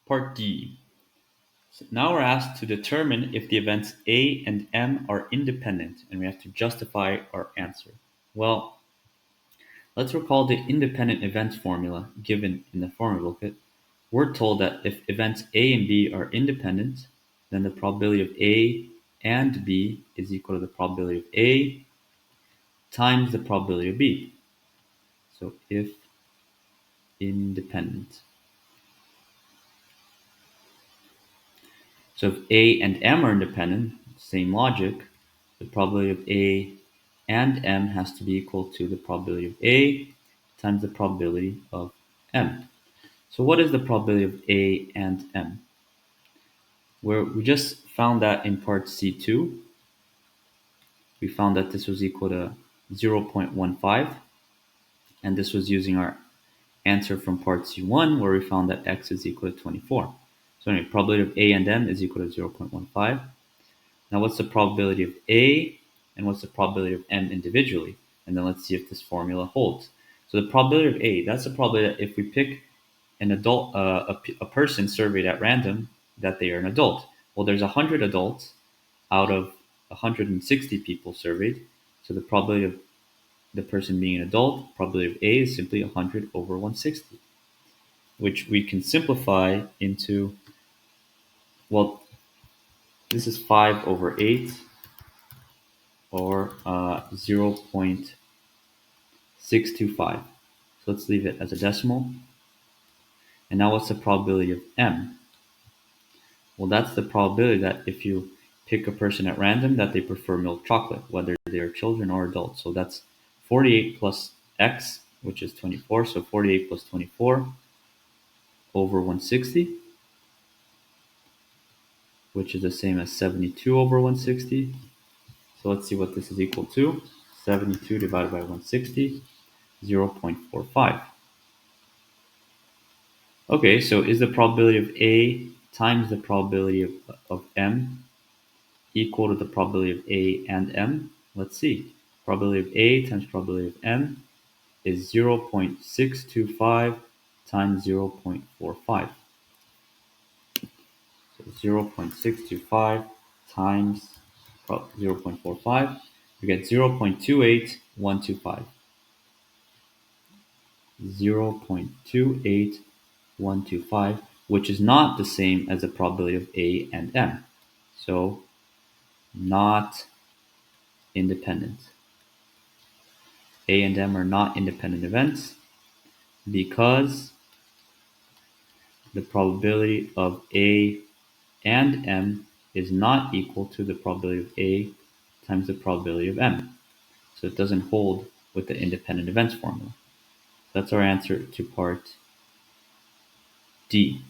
Part D. So now we're asked to determine if the events A and M are independent, and we have to justify our answer. Well, let's recall the independent events formula given in the formula booklet. We're told that if events A and B are independent, then the probability of A and B is equal to the probability of A times the probability of B. So if independent. So if A and M are independent, same logic, the probability of A and M has to be equal to the probability of A times the probability of M. So what is the probability of A and M? Where we just found that in part C2, we found that this was equal to 0.15, and this was using our answer from part C1 where we found that x is equal to 24. So anyway, probability of A and M is equal to 0.15. Now what's the probability of A and what's the probability of M individually? And then let's see if this formula holds. So the probability of A, that's the probability that if we pick an adult, a person surveyed at random, that they are an adult. Well, there's 100 adults out of 160 people surveyed. So the probability of the person being an adult, probability of A is simply 100 over 160, which we can simplify into, well, this is 5 over 8, or 0.625. So let's leave it as a decimal. And now what's the probability of M? Well, that's the probability that if you pick a person at random that they prefer milk chocolate, whether they are children or adults. So that's 48 plus x, which is 24. So 48 plus 24 over 160, which is the same as 72 over 160. So let's see what this is equal to. 72 divided by 160, 0.45. Okay, so is the probability of A times the probability of M equal to the probability of A and M? Let's see. Probability of A times probability of M is 0.625 times 0.45. So 0.625 times 0.45, we get 0.28125. 0.28125, which is not the same as the probability of A and M. So not independent. A and M are not independent events because the probability of A and M is not equal to the probability of A times the probability of M. So it doesn't hold with the independent events formula. That's our answer to part D.